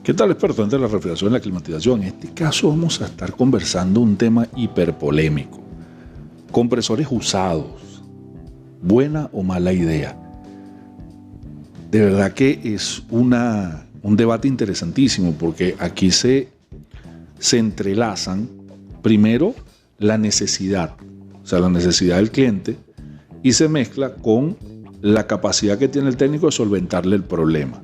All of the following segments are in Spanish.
¿Qué tal, experto en la refrigeración y la climatización? En este caso vamos a estar conversando un tema hiperpolémico. Compresores usados. ¿Buena o mala idea? De verdad que es un debate interesantísimo porque aquí se entrelazan primero la necesidad, o sea, la necesidad del cliente, y se mezcla con la capacidad que tiene el técnico de solventarle el problema.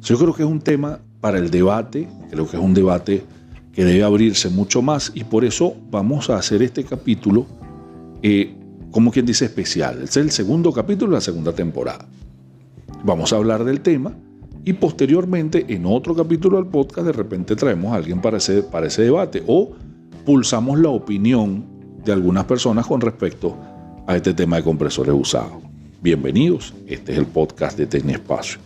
Yo creo que es un tema para el debate, creo que es un debate que debe abrirse mucho más, y por eso vamos a hacer este capítulo, como quien dice, especial. Este es el segundo capítulo de la segunda temporada. Vamos a hablar del tema y posteriormente en otro capítulo del podcast de repente traemos a alguien para ese debate o pulsamos la opinión de algunas personas con respecto a este tema de compresores usados. Bienvenidos, este es el podcast de Tecniespacio.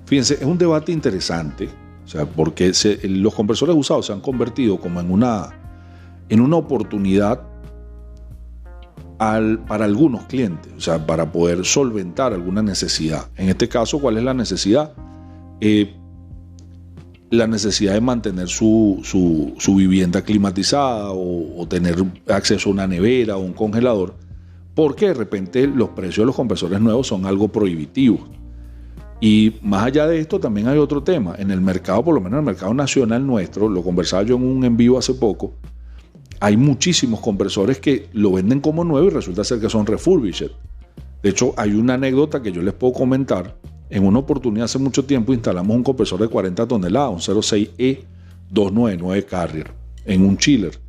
Fíjense, es un debate interesante, o sea, porque los compresores usados se han convertido como en una oportunidad para algunos clientes, o sea, para poder solventar alguna necesidad. En este caso, ¿cuál es la necesidad? La necesidad de mantener su vivienda climatizada o tener acceso a una nevera o un congelador, porque de repente los precios de los compresores nuevos son algo prohibitivos. Y más allá de esto también hay otro tema. En el mercado, por lo menos en el mercado nacional nuestro, lo conversaba yo en un en vivo hace poco, hay muchísimos compresores que lo venden como nuevo y resulta ser que son refurbished. De hecho, hay una anécdota que yo les puedo comentar. En una oportunidad hace mucho tiempo instalamos un compresor de 40 toneladas, un 06E299 Carrier, en un chiller.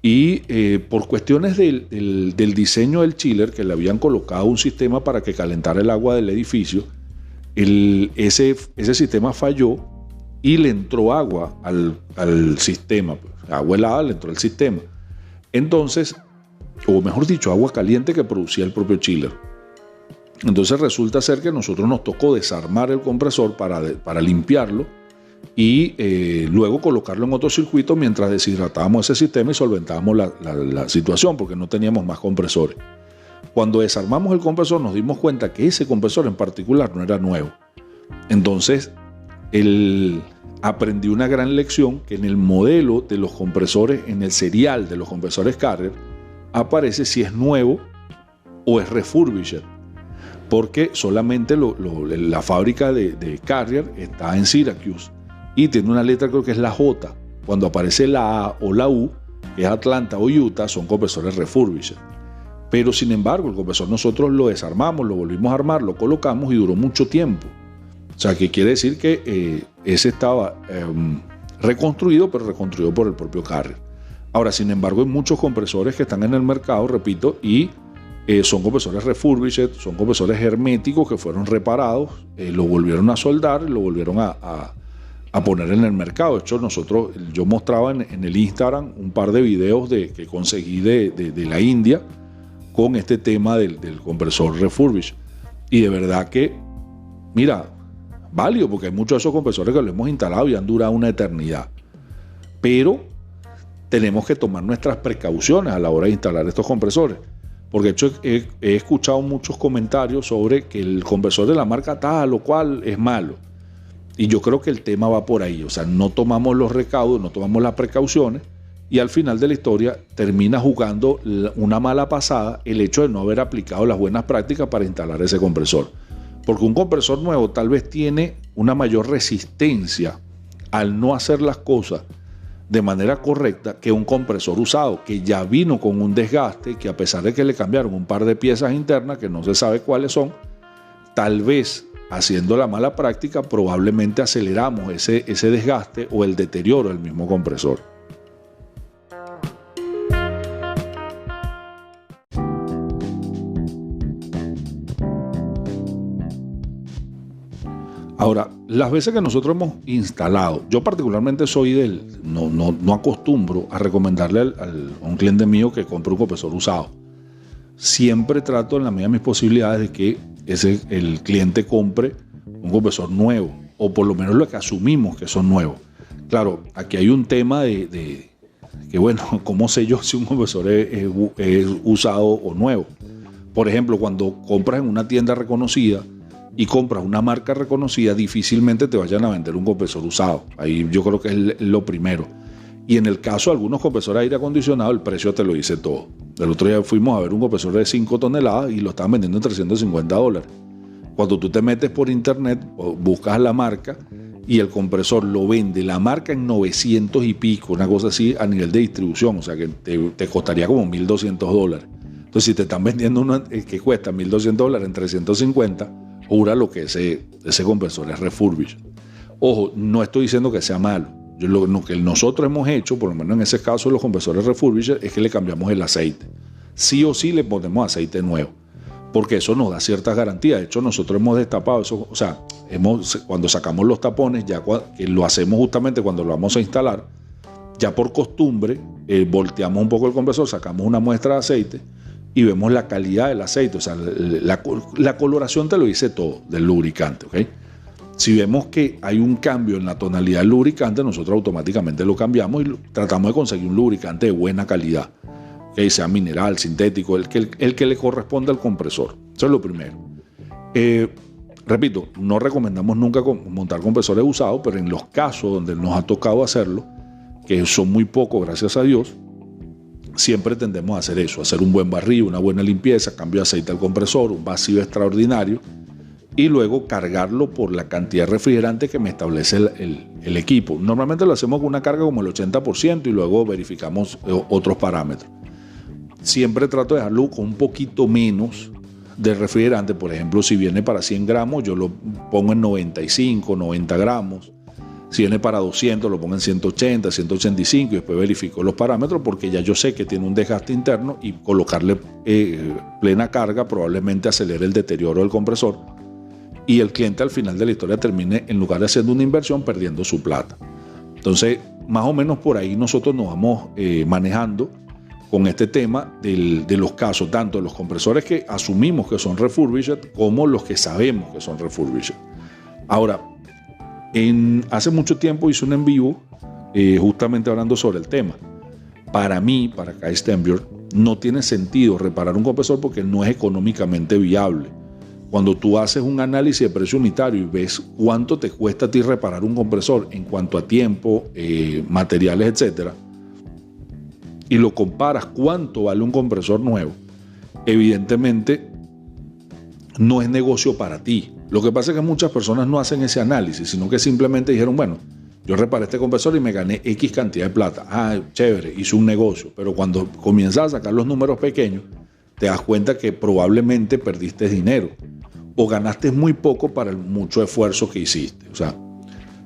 Y por cuestiones del diseño del chiller, que le habían colocado un sistema para que calentara el agua del edificio, ese sistema falló y le entró agua al sistema, agua helada le entró al sistema. Entonces, o mejor dicho, agua caliente que producía el propio chiller. Entonces resulta ser que a nosotros nos tocó desarmar el compresor para limpiarlo y luego colocarlo en otro circuito mientras deshidratábamos ese sistema y solventábamos la situación porque no teníamos más compresores. Cuando desarmamos el compresor nos dimos cuenta que ese compresor en particular no era nuevo. Entonces aprendí una gran lección, que en el modelo de los compresores, en el serial de los compresores Carrier, aparece si es nuevo o es refurbished. Porque solamente la fábrica de Carrier está en Syracuse y tiene una letra, creo que es la J. Cuando aparece la A o la U, que es Atlanta o Utah, son compresores refurbished. Pero sin embargo, el compresor nosotros lo desarmamos, lo volvimos a armar, lo colocamos y duró mucho tiempo. O sea, que quiere decir que ese estaba reconstruido, pero reconstruido por el propio Carrier. Ahora, sin embargo, hay muchos compresores que están en el mercado, repito, y son compresores refurbished, son compresores herméticos que fueron reparados, lo volvieron a soldar, lo volvieron a poner en el mercado. De hecho, yo mostraba en el Instagram un par de videos que conseguí de la India con este tema del compresor refurbished. Y de verdad que, mira, válido, porque hay muchos de esos compresores que lo hemos instalado y han durado una eternidad. Pero tenemos que tomar nuestras precauciones a la hora de instalar estos compresores. Porque de hecho he escuchado muchos comentarios sobre que el compresor de la marca tal o cual es malo. Y yo creo que el tema va por ahí. O sea, no tomamos los recaudos, no tomamos las precauciones y al final de la historia termina jugando una mala pasada el hecho de no haber aplicado las buenas prácticas para instalar ese compresor. Porque un compresor nuevo tal vez tiene una mayor resistencia al no hacer las cosas de manera correcta que un compresor usado, que ya vino con un desgaste, que a pesar de que le cambiaron un par de piezas internas que no se sabe cuáles son, tal vez haciendo la mala práctica probablemente aceleramos ese desgaste o el deterioro del mismo compresor. Ahora, las veces que nosotros hemos instalado, yo particularmente soy no acostumbro a recomendarle a un cliente mío que compre un compresor usado. Siempre trato en la medida de mis posibilidades de que el cliente compre un compresor nuevo, o por lo menos lo que asumimos que son nuevos. Claro, aquí hay un tema de que bueno, ¿cómo sé yo si un compresor es usado o nuevo? Por ejemplo, cuando compras en una tienda reconocida y compras una marca reconocida, difícilmente te vayan a vender un compresor usado. Ahí yo creo que es lo primero. Y en el caso de algunos compresores de aire acondicionado, el precio te lo dice todo. El otro día fuimos a ver un compresor de 5 toneladas y lo estaban vendiendo en $350. Cuando tú te metes por internet, buscas la marca y el compresor lo vende la marca en 900 y pico, una cosa así a nivel de distribución, o sea que te costaría como $1,200. Entonces, si te están vendiendo uno que cuesta $1,200 en 350, jura lo que ese compresor es refurbished. Ojo, no estoy diciendo que sea malo. Lo que nosotros hemos hecho, por lo menos en ese caso de los compresores refurbished, es que le cambiamos el aceite. Sí o sí le ponemos aceite nuevo, porque eso nos da ciertas garantías. De hecho, nosotros hemos destapado eso, o sea, cuando sacamos los tapones, ya que lo hacemos justamente cuando lo vamos a instalar, ya por costumbre, volteamos un poco el compresor, sacamos una muestra de aceite y vemos la calidad del aceite, o sea, la coloración te lo dice todo del lubricante, ¿ok? Si vemos que hay un cambio en la tonalidad del lubricante, nosotros automáticamente lo cambiamos y tratamos de conseguir un lubricante de buena calidad, que sea mineral, sintético, el que le corresponde al compresor. Eso es lo primero. Repito, no recomendamos nunca montar compresores usados, pero en los casos donde nos ha tocado hacerlo, que son muy pocos, gracias a Dios, siempre tendemos a hacer eso, hacer un buen barrido, una buena limpieza, cambio de aceite al compresor, un vacío extraordinario, y luego cargarlo por la cantidad de refrigerante que me establece el equipo. Normalmente lo hacemos con una carga como el 80% y luego verificamos otros parámetros. Siempre trato de dejarlo con un poquito menos de refrigerante. Por ejemplo, si viene para 100 gramos, yo lo pongo en 95, 90 gramos. Si viene para 200, lo pongo en 180, 185 y después verifico los parámetros porque ya yo sé que tiene un desgaste interno y colocarle plena carga probablemente acelere el deterioro del compresor y el cliente al final de la historia termine, en lugar de haciendo una inversión, perdiendo su plata. Entonces, más o menos por ahí nosotros nos vamos manejando con este tema de los casos, tanto de los compresores que asumimos que son refurbished como los que sabemos que son refurbished. Ahora, hace mucho tiempo hice un en vivo justamente hablando sobre el tema. Para mí, para Kai Stenbjörn, no tiene sentido reparar un compresor porque no es económicamente viable. Cuando tú haces un análisis de precio unitario y ves cuánto te cuesta a ti reparar un compresor en cuanto a tiempo, materiales, etcétera, y lo comparas cuánto vale un compresor nuevo, evidentemente no es negocio para ti. Lo que pasa es que muchas personas no hacen ese análisis, sino que simplemente dijeron, bueno, yo reparé este compresor y me gané X cantidad de plata. Ah, chévere, hice un negocio. Pero cuando comienzas a sacar los números pequeños, te das cuenta que probablemente perdiste dinero o ganaste muy poco para el mucho esfuerzo que hiciste. O sea,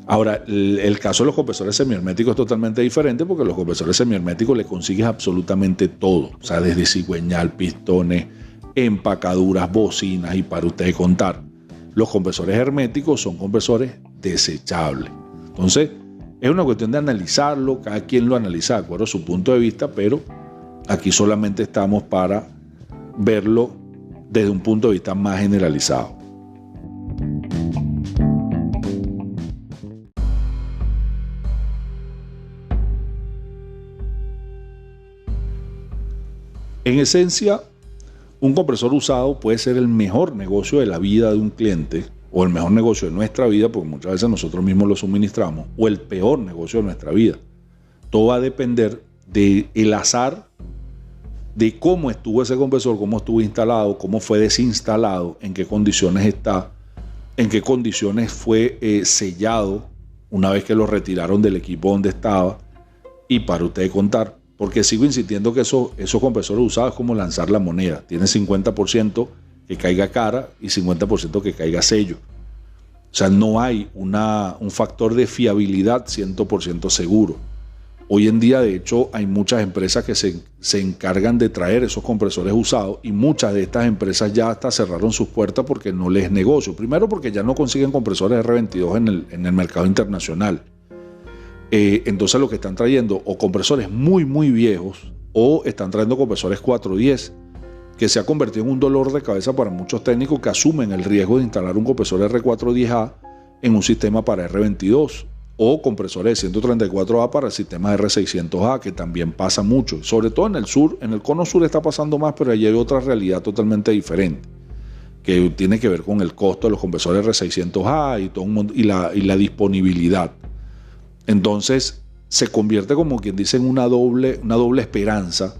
ahora, el caso de los compresores semiherméticos es totalmente diferente porque los compresores semiherméticos le consigues absolutamente todo. O sea, desde cigüeñal, pistones, empacaduras, bocinas y para ustedes contar. Los compresores herméticos son compresores desechables. Entonces, es una cuestión de analizarlo, cada quien lo analiza de acuerdo a su punto de vista, pero aquí solamente estamos para verlo desde un punto de vista más generalizado. En esencia, un compresor usado puede ser el mejor negocio de la vida de un cliente o el mejor negocio de nuestra vida, porque muchas veces nosotros mismos lo suministramos, o el peor negocio de nuestra vida. Todo va a depender del azar de cómo estuvo ese compresor, cómo estuvo instalado, cómo fue desinstalado, en qué condiciones está, en qué condiciones fue sellado una vez que lo retiraron del equipo donde estaba, y para usted contar. Porque sigo insistiendo que esos compresores usados es como lanzar la moneda. Tiene 50% que caiga cara y 50% que caiga sello. O sea, no hay un factor de fiabilidad 100% seguro. Hoy en día, de hecho, hay muchas empresas que se encargan de traer esos compresores usados y muchas de estas empresas ya hasta cerraron sus puertas porque no les es negocio. Primero porque ya no consiguen compresores R22 en el mercado internacional. Entonces lo que están trayendo o compresores muy muy viejos o están trayendo compresores 410 que se ha convertido en un dolor de cabeza para muchos técnicos que asumen el riesgo de instalar un compresor R410A en un sistema para R22. o compresores de 134A para el sistema R600A, que también pasa mucho, sobre todo en el sur. En el cono sur está pasando más, pero allí hay otra realidad totalmente diferente, que tiene que ver con el costo de los compresores R600A y, todo y la disponibilidad. Entonces se convierte, como quien dice, en una doble esperanza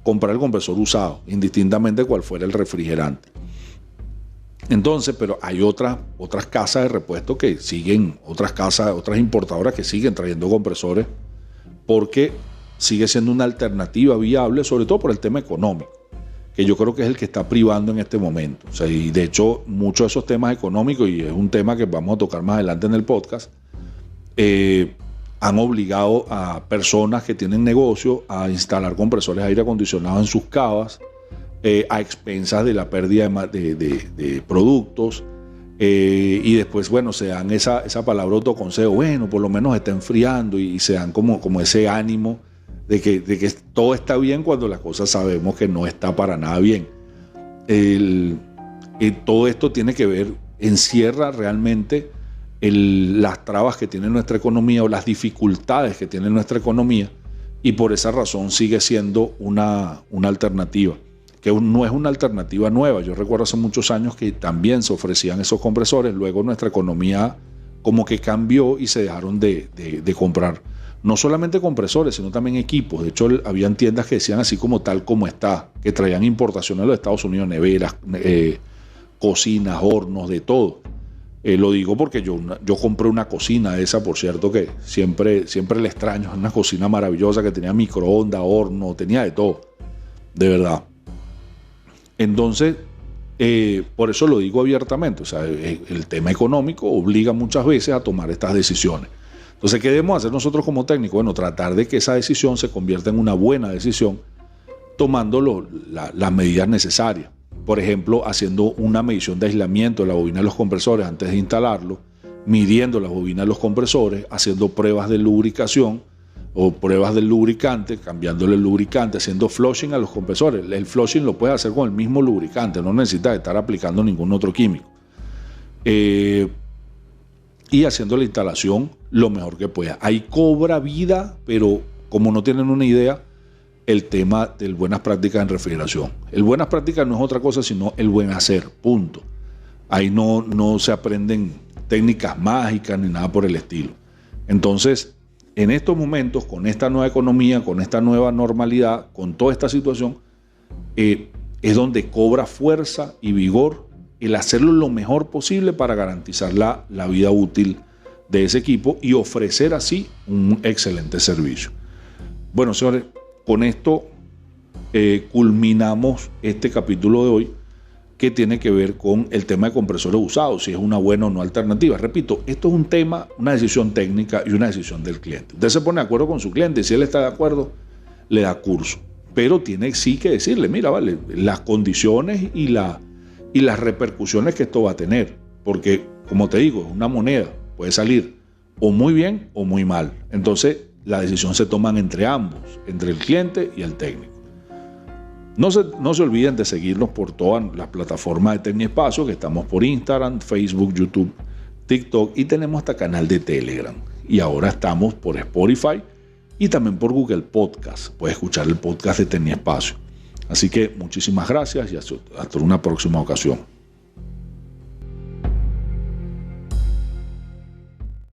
comprar el compresor usado, indistintamente cuál fuera el refrigerante. Entonces, pero hay otras casas de repuesto que siguen, otras importadoras que siguen trayendo compresores, porque sigue siendo una alternativa viable, sobre todo por el tema económico, que yo creo que es el que está privando en este momento. O sea, y de hecho, muchos de esos temas económicos, y es un tema que vamos a tocar más adelante en el podcast, han obligado a personas que tienen negocio a instalar compresores de aire acondicionado en sus cavas, a expensas de la pérdida de productos, y después, bueno, se dan esa palabra autoconsejo, bueno, por lo menos está enfriando, y se dan como ese ánimo de que todo está bien cuando las cosas sabemos que no está para nada bien. Todo esto tiene que ver, encierra realmente las trabas que tiene nuestra economía o las dificultades que tiene nuestra economía, y por esa razón sigue siendo una alternativa, que no es una alternativa nueva. Yo recuerdo hace muchos años que también se ofrecían esos compresores, luego nuestra economía como que cambió y se dejaron de comprar, no solamente compresores, sino también equipos. De hecho, habían tiendas que decían así como tal como está, que traían importaciones de los Estados Unidos, neveras, cocinas, hornos, de todo. Lo digo porque yo compré una cocina esa, por cierto, que siempre le extraño. Una cocina maravillosa que tenía microondas, horno, tenía de todo, de verdad. Entonces, por eso lo digo abiertamente. O sea, el tema económico obliga muchas veces a tomar estas decisiones. Entonces, ¿qué debemos hacer nosotros como técnicos? Bueno, tratar de que esa decisión se convierta en una buena decisión, tomando las medidas necesarias. Por ejemplo, haciendo una medición de aislamiento de la bobina de los compresores antes de instalarlo, midiendo las bobinas de los compresores, haciendo pruebas de lubricación o pruebas del lubricante, cambiándole el lubricante, haciendo flushing a los compresores. El flushing lo puedes hacer con el mismo lubricante, no necesitas estar aplicando ningún otro químico. Y haciendo la instalación lo mejor que pueda. Ahí cobra vida, pero como no tienen una idea, el tema de buenas prácticas en refrigeración. El buenas prácticas no es otra cosa sino el buen hacer, punto. Ahí no se aprenden técnicas mágicas ni nada por el estilo. Entonces, en estos momentos, con esta nueva economía, con esta nueva normalidad, con toda esta situación, es donde cobra fuerza y vigor el hacerlo lo mejor posible para garantizar la vida útil de ese equipo y ofrecer así un excelente servicio. Bueno, señores, con esto culminamos este capítulo de hoy, que tiene que ver con el tema de compresores usados, si es una buena o no alternativa. Repito, esto es un tema, una decisión técnica y una decisión del cliente. Usted se pone de acuerdo con su cliente, si él está de acuerdo, le da curso. Pero tiene sí que decirle, mira, vale, las condiciones y las repercusiones que esto va a tener. Porque, como te digo, es una moneda, puede salir o muy bien o muy mal. Entonces, la decisión se toma entre ambos, entre el cliente y el técnico. No se olviden de seguirnos por todas las plataformas de Tecniespacio, que estamos por Instagram, Facebook, YouTube, TikTok, y tenemos hasta canal de Telegram. Y ahora estamos por Spotify y también por Google Podcast. Puedes escuchar el podcast de Tecniespacio. Así que muchísimas gracias y hasta una próxima ocasión.